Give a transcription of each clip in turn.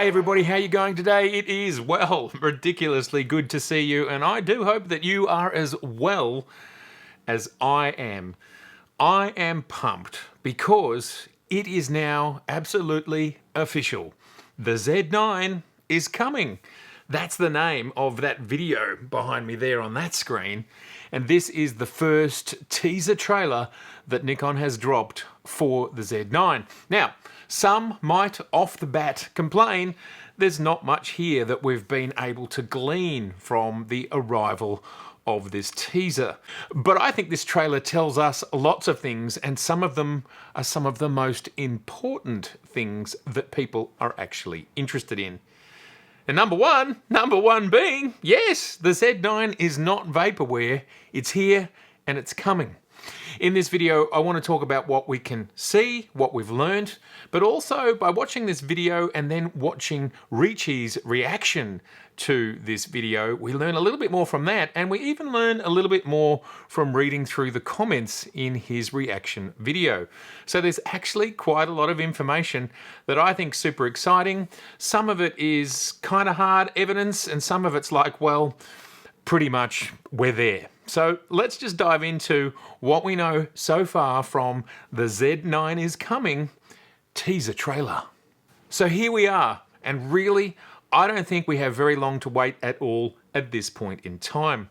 Hey everybody, how you going today? It is, well, ridiculously good to see you, and I do hope that you are as well as I am. I am pumped because it is now absolutely official. The Z9 is coming. That's the name of that video behind me there on that screen. And this is the first teaser trailer that Nikon has dropped for the Z9. Now, some might off the bat complain there's not much here that we've been able to glean from the arrival of this teaser. But I think this trailer tells us lots of things, and some of them are some of the most important things that people are actually interested in. And number one being, yes, the Z9 is not vaporware. It's here and it's coming. In this video, I want to talk about what we can see, what we've learned, but also by watching this video and then watching Richie's reaction to this video, we learn a little bit more from that, and we even learn a little bit more from reading through the comments in his reaction video. So there's actually quite a lot of information that I think is super exciting. Some of it is kind of hard evidence, and some of it's like, well, pretty much we're there. So let's just dive into what we know so far from the Z9 is coming teaser trailer. So here we are, and really, I don't think we have very long to wait at all at this point in time.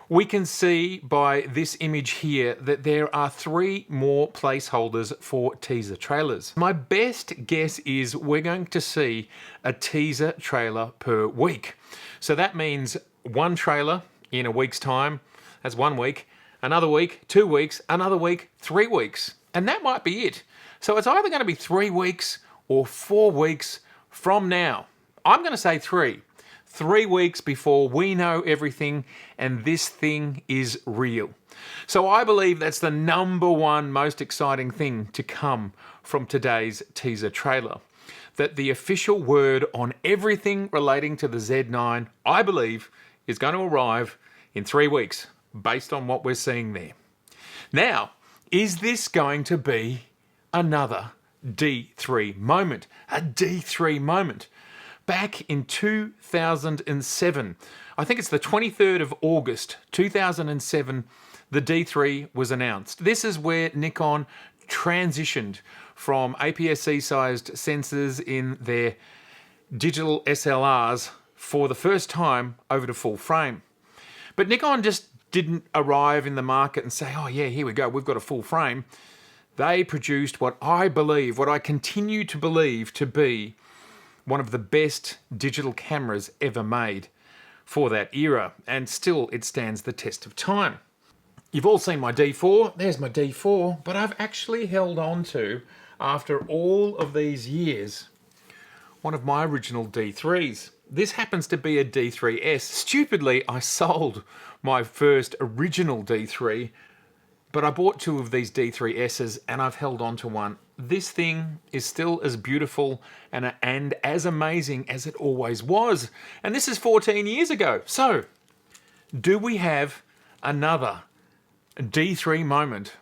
We can see by this image here that there are 3 more placeholders for teaser trailers. My best guess is we're going to see a teaser trailer per week. So that means one trailer in a week's time. That's 1 week, another week, 2 weeks, another week, 3 weeks. And that might be it. So it's either going to be 3 weeks or 4 weeks from now. I'm going to say 3. 3 weeks before we know everything and this thing is real. So I believe that's the number one most exciting thing to come from today's teaser trailer. That the official word on everything relating to the Z9, I believe, is going to arrive in 3 weeks, based on what we're seeing there. Now, is this going to be another D3 moment? A D3 moment. Back in 2007, I think it's the 23rd of August, 2007, the D3 was announced. This is where Nikon transitioned from APS-C-sized sensors in their digital SLRs for the first time over to full frame. But Nikon just didn't arrive in the market and say, oh yeah, here we go, we've got a full frame. They produced what I believe, what I continue to believe to be one of the best digital cameras ever made for that era, and still it stands the test of time. You've all seen my D4, there's my D4, but I've actually held on to, after all of these years, one of my original D3s. This happens to be a D3S. Stupidly, I sold my first original D3, but I bought 2 of these D3Ss and I've held on to one. This thing is still as beautiful and as amazing as it always was. And this is 14 years ago. So, do we have another D3 moment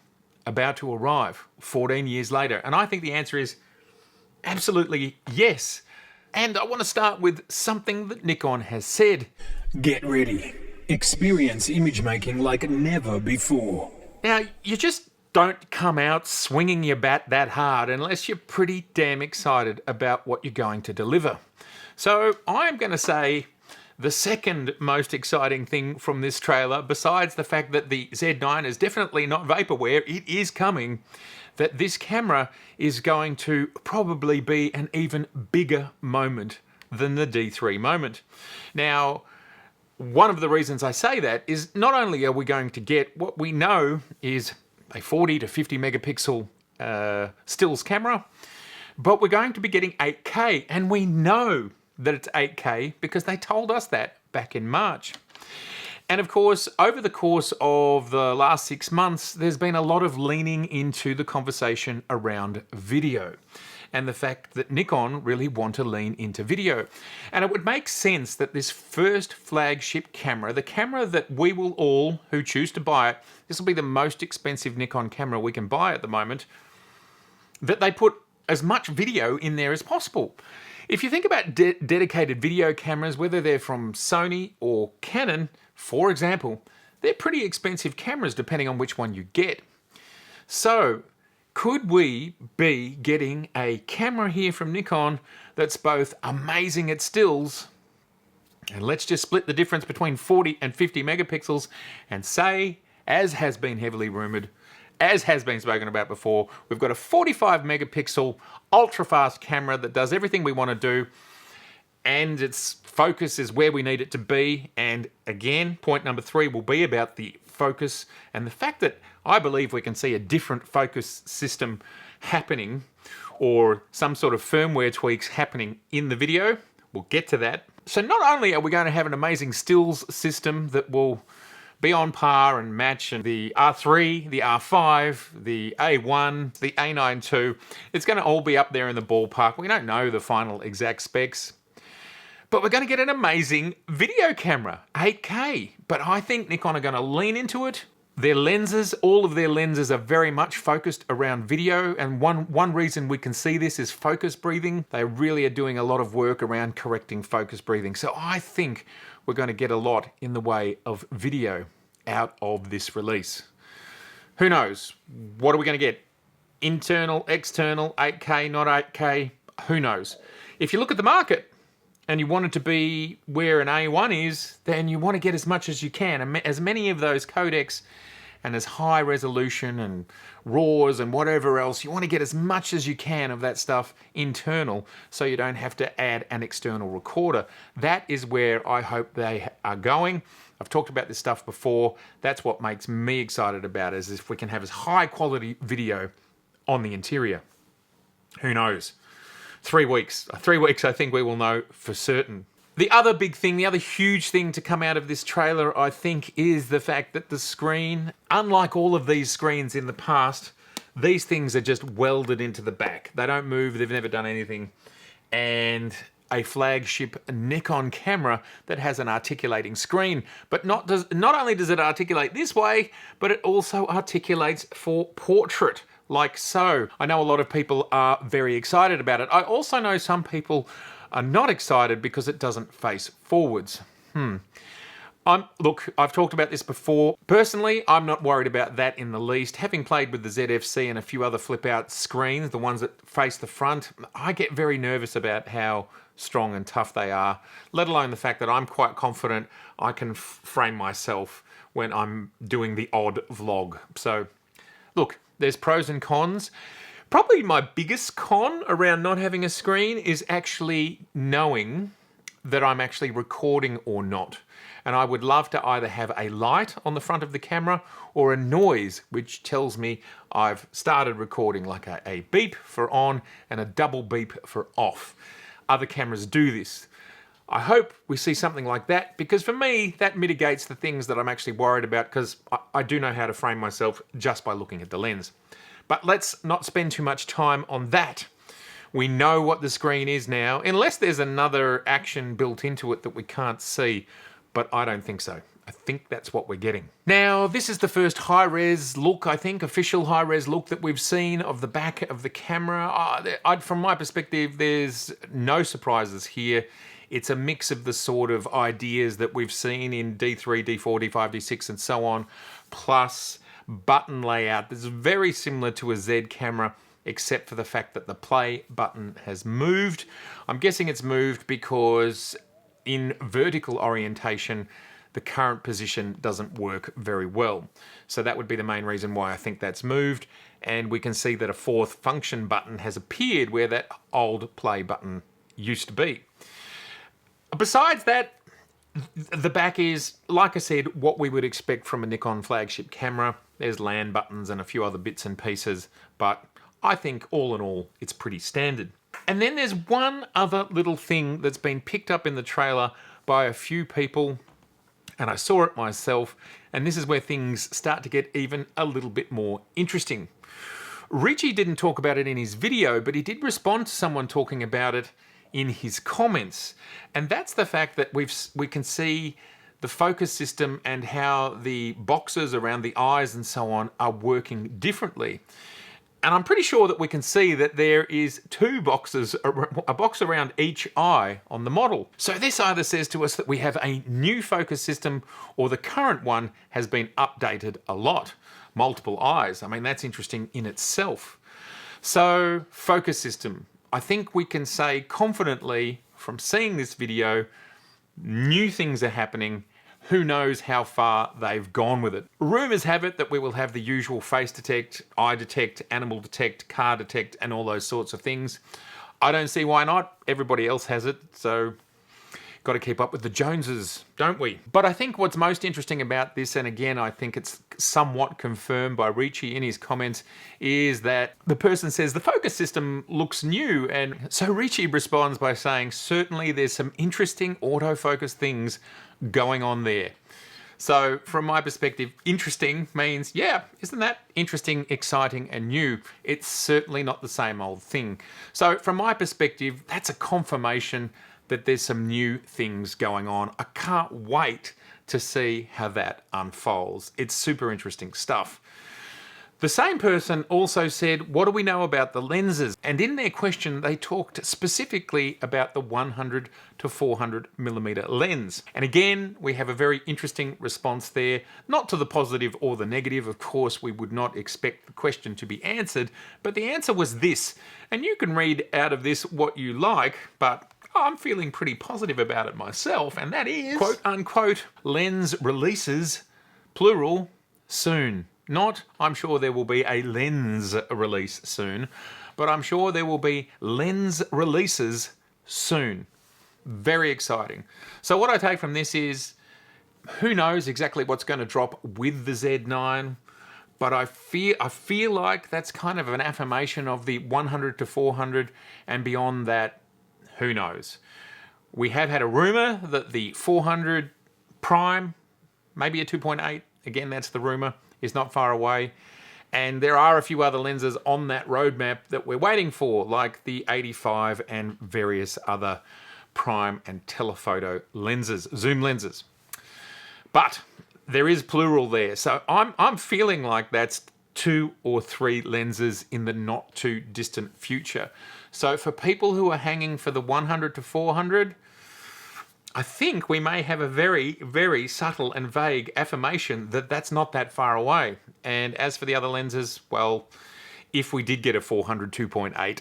about to arrive 14 years later? And I think the answer is absolutely yes. And I want to start with something that Nikon has said. Get ready. Experience image making like never before. Now, you just don't come out swinging your bat that hard unless you're pretty damn excited about what you're going to deliver. So I'm going to say the second most exciting thing from this trailer, besides the fact that the Z9 is definitely not vaporware, it is coming, that this camera is going to probably be an even bigger moment than the D3 moment. Now, one of the reasons I say that is not only are we going to get what we know is a 40 to 50 megapixel stills camera, but we're going to be getting 8K, and we know that it's 8K because they told us that back in March. And of course, over the course of the last 6 months, there's been a lot of leaning into the conversation around video, and the fact that Nikon really want to lean into video. And it would make sense that this first flagship camera, the camera that we will all, who choose to buy it, this will be the most expensive Nikon camera we can buy at the moment, that they put as much video in there as possible. If you think about dedicated video cameras, whether they're from Sony or Canon, for example, they're pretty expensive cameras depending on which one you get. So, could we be getting a camera here from Nikon that's both amazing at stills, and let's just split the difference between 40 and 50 megapixels and say, as has been heavily rumored, as has been spoken about before, we've got a 45 megapixel ultra fast camera that does everything we want to do, and its focus is where we need it to be. And again, point number 3 will be about the focus and the fact that I believe we can see a different focus system happening, or some sort of firmware tweaks happening in the video. We'll get to that. So not only are we going to have an amazing stills system that will be on par and match the R3, the R5, the A1, the A9 II, it's going to all be up there in the ballpark. We don't know the final exact specs, but we're going to get an amazing video camera, 8K. But I think Nikon are going to lean into it. Their lenses, all of their lenses are very much focused around video, and one reason we can see this is focus breathing. They really are doing a lot of work around correcting focus breathing. So I think we're going to get a lot in the way of video out of this release. Who knows? What are we going to get? Internal, external, 8K, not 8K? Who knows? If you look at the market, and you want it to be where an A1 is, then you want to get as much as you can, and as many of those codecs and as high resolution and RAWs and whatever else, you want to get as much as you can of that stuff internal so you don't have to add an external recorder. That is where I hope they are going. I've talked about this stuff before. That's what makes me excited about it, is if we can have as high quality video on the interior. Who knows? 3 weeks. 3 weeks, I think we will know for certain. The other big thing, the other huge thing to come out of this trailer, I think, is the fact that the screen, unlike all of these screens in the past, these things are just welded into the back. They don't move, they've never done anything. And a flagship Nikon camera that has an articulating screen. But not only does it articulate this way, but it also articulates for portrait, like so. I know a lot of people are very excited about it. I also know some people are not excited because it doesn't face forwards. Look, I've talked about this before. Personally, I'm not worried about that in the least. Having played with the ZFC and a few other flip-out screens, the ones that face the front, I get very nervous about how strong and tough they are, let alone the fact that I'm quite confident I can frame myself when I'm doing the odd vlog. So, look, there's pros and cons. Probably my biggest con around not having a screen is actually knowing that I'm actually recording or not. And I would love to either have a light on the front of the camera or a noise which tells me I've started recording, like a beep for on and a double beep for off. Other cameras do this. I hope we see something like that, because for me, that mitigates the things that I'm actually worried about, because I do know how to frame myself just by looking at the lens. But let's not spend too much time on that. We know what the screen is now, unless there's another action built into it that we can't see, but I don't think so. I think that's what we're getting. Now, this is the first high-res look, I think, official high-res look that we've seen of the back of the camera. From my perspective, there's no surprises here. It's a mix of the sort of ideas that we've seen in D3, D4, D5, D6 and so on, plus button layout. This is very similar to a Z camera, except for the fact that the play button has moved. I'm guessing it's moved because in vertical orientation, the current position doesn't work very well. So that would be the main reason why I think that's moved. And we can see that a fourth function button has appeared where that old play button used to be. Besides that, the back is, like I said, what we would expect from a Nikon flagship camera. There's LAN buttons and a few other bits and pieces, but I think all in all, it's pretty standard. And then there's one other little thing that's been picked up in the trailer by a few people, and I saw it myself, and this is where things start to get even a little bit more interesting. Richie didn't talk about it in his video, but he did respond to someone talking about it in his comments, and that's the fact that we can see the focus system and how the boxes around the eyes and so on are working differently. And I'm pretty sure that we can see that there is two boxes, a box around each eye on the model. So this either says to us that we have a new focus system or the current one has been updated a lot. Multiple eyes. I mean, that's interesting in itself. So, focus system. I think we can say confidently from seeing this video, new things are happening. Who knows how far they've gone with it. Rumours have it that we will have the usual face detect, eye detect, animal detect, car detect, and all those sorts of things. I don't see why not. Everybody else has it, so got to keep up with the Joneses, don't we? But I think what's most interesting about this, and again, I think it's somewhat confirmed by Ricci in his comments, is that the person says the focus system looks new. And so Ricci responds by saying, certainly there's some interesting autofocus things going on there. So from my perspective, interesting means, yeah, isn't that interesting, exciting, and new? It's certainly not the same old thing. So from my perspective, that's a confirmation that there's some new things going on. I can't wait to see how that unfolds. It's super interesting stuff. The same person also said, what do we know about the lenses? And in their question, they talked specifically about the 100 to 400 millimeter lens. And again, we have a very interesting response there, not to the positive or the negative. Of course, we would not expect the question to be answered, but the answer was this. And you can read out of this what you like, but I'm feeling pretty positive about it myself, and that is, quote unquote, lens releases, plural, soon. Not, I'm sure there will be a lens release soon, but I'm sure there will be lens releases soon. Very exciting. So what I take from this is, who knows exactly what's going to drop with the Z9, but I feel like that's kind of an affirmation of the 100 to 400, and beyond that, who knows? We have had a rumor that the 400 prime, maybe a 2.8, again, that's the rumor, is not far away. And there are a few other lenses on that roadmap that we're waiting for, like the 85 and various other prime and telephoto lenses, zoom lenses. But there is plural there. So I'm feeling like that's 2 or 3 lenses in the not too distant future. So for people who are hanging for the 100 to 400, I think we may have a very, very subtle and vague affirmation that that's not that far away. And as for the other lenses, well, if we did get a 400 2.8,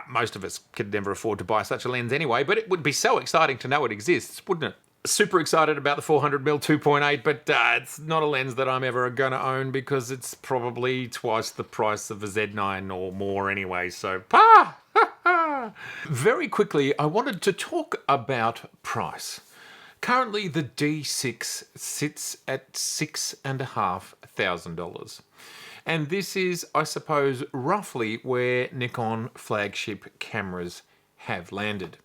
most of us could never afford to buy such a lens anyway, but it would be so exciting to know it exists, wouldn't it? Super excited about the 400mm 2.8, but it's not a lens that I'm ever going to own because it's probably twice the price of a Z9 or more anyway, so Very quickly, I wanted to talk about price. Currently, the D6 sits at $6,500. And this is, I suppose, roughly where Nikon flagship cameras have landed.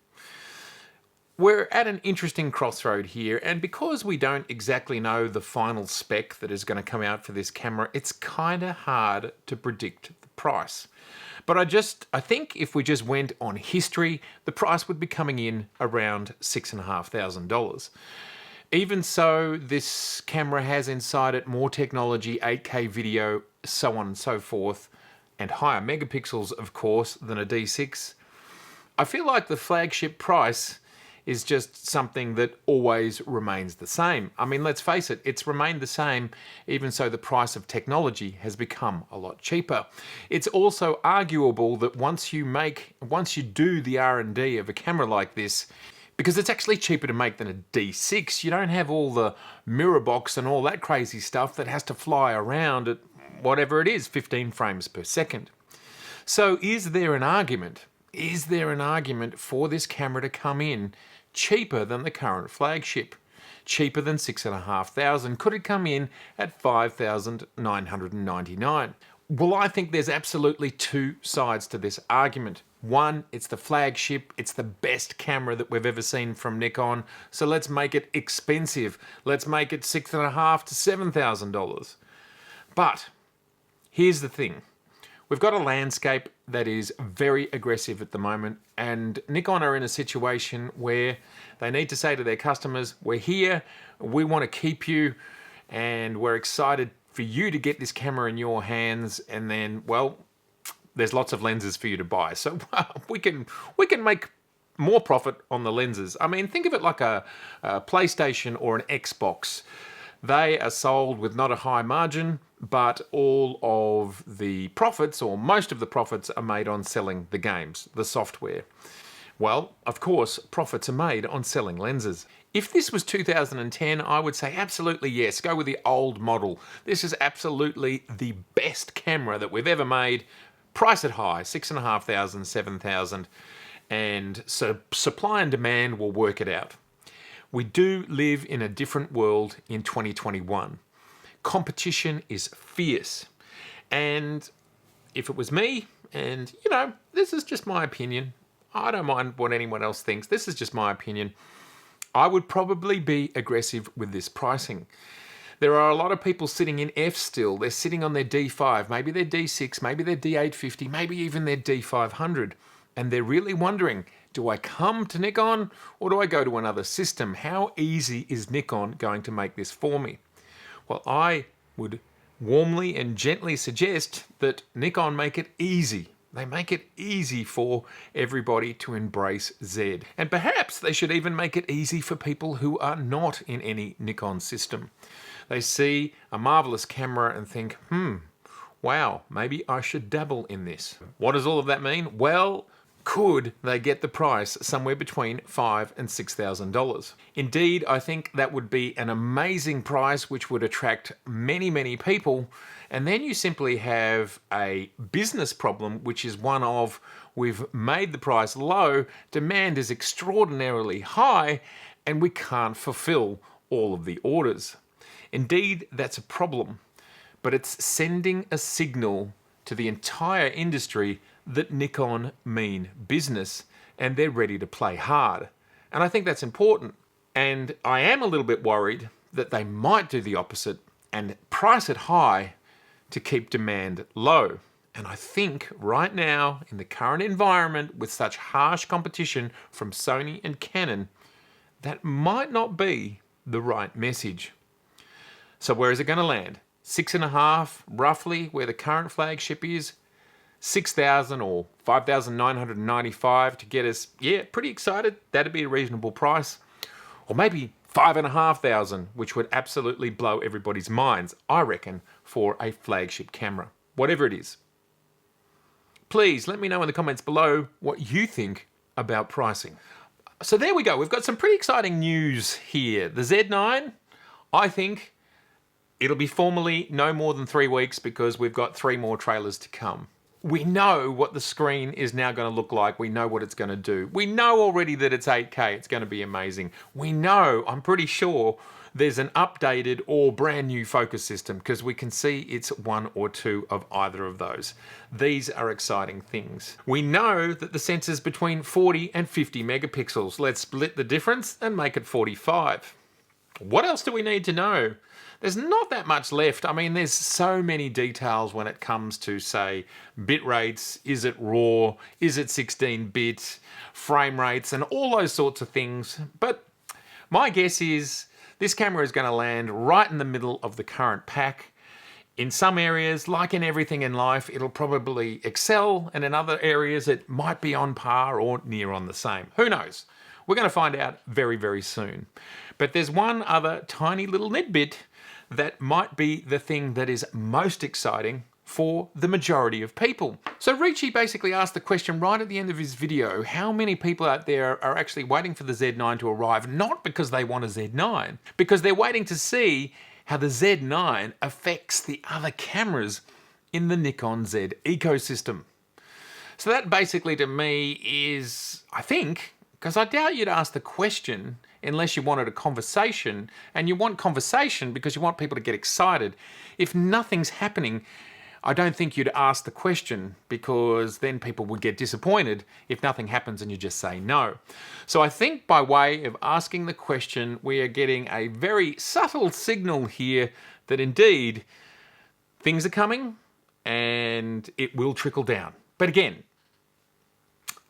We're at an interesting crossroad here, and because we don't exactly know the final spec that is going to come out for this camera, it's kind of hard to predict the price. But I think if we just went on history, the price would be coming in around $6,500. Even so, this camera has inside it more technology, 8K video, so on and so forth, and higher megapixels, of course, than a D6. I feel like the flagship price is just something that always remains the same. I mean, let's face it, it's remained the same, even so the price of technology has become a lot cheaper. It's also arguable that once you do the R&D of a camera like this, because it's actually cheaper to make than a D6, you don't have all the mirror box and all that crazy stuff that has to fly around at whatever it is, 15 frames per second. So is there an argument? Is there an argument for this camera to come in cheaper than the current flagship? Cheaper than $6,500? Could it come in at $5,999? Well, I think there's absolutely two sides to this argument. One, it's the flagship, it's the best camera that we've ever seen from Nikon, so let's make it expensive. Let's make it $6,500 to $7,000. But here's the thing. We've got a landscape that is very aggressive at the moment, and Nikon are in a situation where they need to say to their customers, we're here, we want to keep you, and we're excited for you to get this camera in your hands, and then, well, there's lots of lenses for you to buy. So we can make more profit on the lenses. I mean, think of it like a PlayStation or an Xbox. They are sold with not a high margin, but all of the profits, or most of the profits, are made on selling the games, the software. Well, of course, profits are made on selling lenses. If this was 2010, I would say absolutely yes, go with the old model. This is absolutely the best camera that we've ever made. Price it high, $6,500, $7,000, and so supply and demand will work it out. We do live in a different world in 2021. Competition is fierce. And if it was me, and you know, this is just my opinion, I don't mind what anyone else thinks, this is just my opinion, I would probably be aggressive with this pricing. There are a lot of people sitting in F still. They're sitting on their D5, maybe their D6, maybe their D850, maybe even their D500. And they're really wondering, do I come to Nikon or do I go to another system? How easy is Nikon going to make this for me? Well, I would warmly and gently suggest that Nikon make it easy. They make it easy for everybody to embrace Z. And perhaps they should even make it easy for people who are not in any Nikon system. They see a marvelous camera and think, wow, maybe I should dabble in this. What does all of that mean? Well, could they get the price somewhere between $5,000 and $6,000? Indeed, I think that would be an amazing price which would attract many, many people. And then you simply have a business problem, which is one of, we've made the price low, demand is extraordinarily high, and we can't fulfill all of the orders. Indeed, that's a problem, but it's sending a signal to the entire industry that Nikon mean business and they're ready to play hard. And I think that's important. And I am a little bit worried that they might do the opposite and price it high to keep demand low. And I think right now, in the current environment with such harsh competition from Sony and Canon, that might not be the right message. So where is it going to land? 6.5, roughly, where the current flagship is. 6,000 or 5,995 to get us, yeah, pretty excited. That'd be a reasonable price. Or maybe 5,500, which would absolutely blow everybody's minds, I reckon, for a flagship camera. Whatever it is. Please let me know in the comments below what you think about pricing. So there we go. We've got some pretty exciting news here. The Z9, I think it'll be formally no more than 3 weeks because we've got 3 more trailers to come. We know what the screen is now going to look like. We know what it's going to do. We know already that it's 8K. It's going to be amazing. We know, I'm pretty sure, there's an updated or brand new focus system because we can see it's 1 or 2 of either of those. These are exciting things. We know that the sensor's between 40 and 50 megapixels. Let's split the difference and make it 45. What else do we need to know? There's not that much left. I mean, there's so many details when it comes to, say, bit rates, is it RAW, is it 16-bit, frame rates, and all those sorts of things. But my guess is this camera is going to land right in the middle of the current pack. In some areas, like in everything in life, it'll probably excel, and in other areas it might be on par or near on the same. Who knows? We're going to find out very, very soon. But there's one other tiny little nitbit that might be the thing that is most exciting for the majority of people. So Ricci basically asked the question right at the end of his video, how many people out there are actually waiting for the Z9 to arrive, not because they want a Z9, because they're waiting to see how the Z9 affects the other cameras in the Nikon Z ecosystem. So that basically to me is, I think, because I doubt you'd ask the question unless you wanted a conversation, and you want conversation because you want people to get excited. If nothing's happening, I don't think you'd ask the question because then people would get disappointed if nothing happens and you just say no. So I think by way of asking the question, we are getting a very subtle signal here that indeed things are coming and it will trickle down. But again,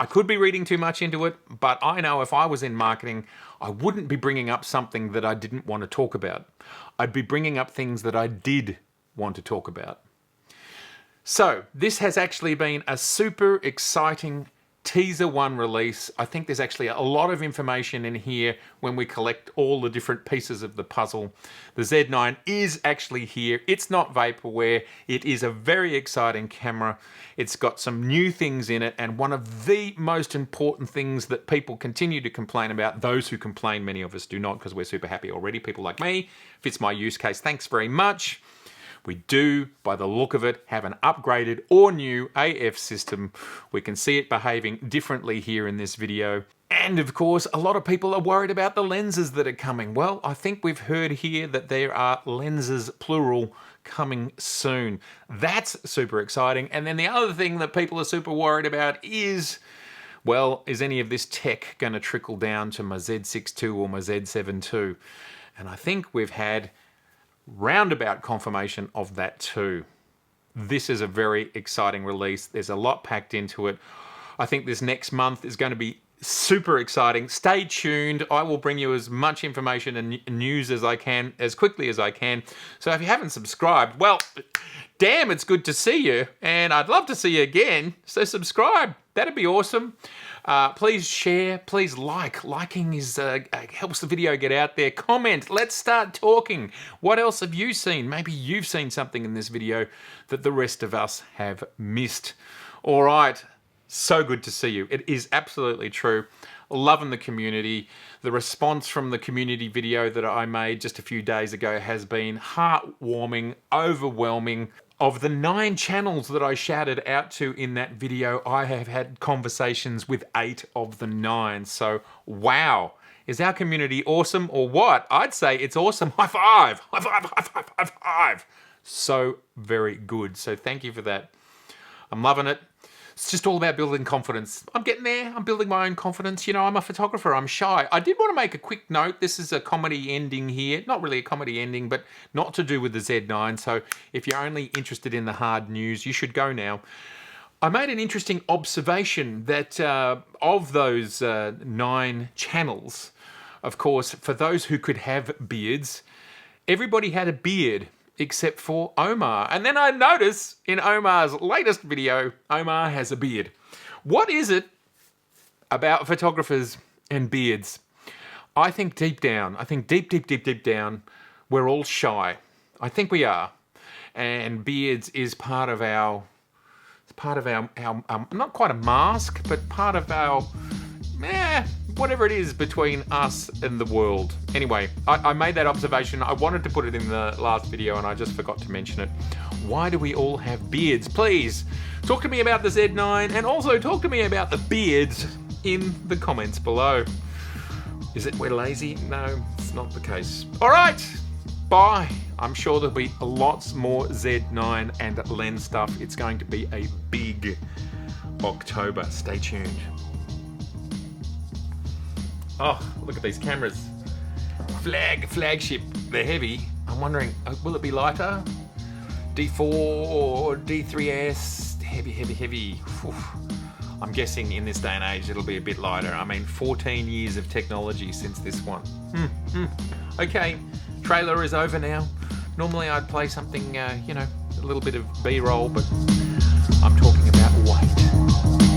I could be reading too much into it, but I know if I was in marketing, I wouldn't be bringing up something that I didn't want to talk about. I'd be bringing up things that I did want to talk about. So this has actually been a super exciting teaser one release. I think there's actually a lot of information in here when we collect all the different pieces of the puzzle. The Z9 is actually here. It's not vaporware. It is a very exciting camera. It's got some new things in it, and one of the most important things that people continue to complain about, those who complain, many of us do not because we're super happy already, people like me, fits my use case, thanks very much. We do, by the look of it, have an upgraded or new AF system. We can see it behaving differently here in this video. And of course, a lot of people are worried about the lenses that are coming. Well, I think we've heard here that there are lenses, plural, coming soon. That's super exciting. And then the other thing that people are super worried about is, well, is any of this tech going to trickle down to my Z6 II or my Z7 II? And I think we've had roundabout confirmation of that too. This is a very exciting release. There's a lot packed into it. I think this next month is going to be super exciting. Stay tuned. I will bring you as much information and news as I can, as quickly as I can. So if you haven't subscribed, well, damn, it's good to see you. And I'd love to see you again. So subscribe. That'd be awesome. Please share, please like. Liking is helps the video get out there. Comment, let's start talking. What else have you seen? Maybe you've seen something in this video that the rest of us have missed. All right, so good to see you. It is absolutely true. Loving the community. The response from the community video that I made just a few days ago has been heartwarming, overwhelming. Of the 9 channels that I shouted out to in that video, I have had conversations with 8 of the 9. So, wow. Is our community awesome or what? I'd say it's awesome. High five! High five, high five, high five! So very good. So thank you for that. I'm loving it. It's just all about building confidence. I'm getting there. I'm building my own confidence. You know, I'm a photographer. I'm shy. I did want to make a quick note. This is a comedy ending here. Not really a comedy ending, but not to do with the Z9. So if you're only interested in the hard news, you should go now. I made an interesting observation that of those 9 channels, of course, for those who could have beards, everybody had a beard except for Omar. And then I notice in Omar's latest video, Omar has a beard. What is it about photographers and beards? I think deep down, deep down, we're all shy. I think we are. And beards is part of our not quite a mask, but part of our, whatever it is between us and the world. Anyway, I made that observation. I wanted to put it in the last video and I just forgot to mention it. Why do we all have beards? Please talk to me about the Z9 and also talk to me about the beards in the comments below. Is it we're lazy? No, it's not the case. All right, bye. I'm sure there'll be lots more Z9 and lens stuff. It's going to be a big October. Stay tuned. Oh, look at these cameras. Flagship. They're heavy. I'm wondering, will it be lighter? D4 or D3S? Heavy. Whew. I'm guessing in this day and age it'll be a bit lighter. I mean, 14 years of technology since this one. Okay, trailer is over now. Normally I'd play something, you know, a little bit of B-roll, but I'm talking about weight.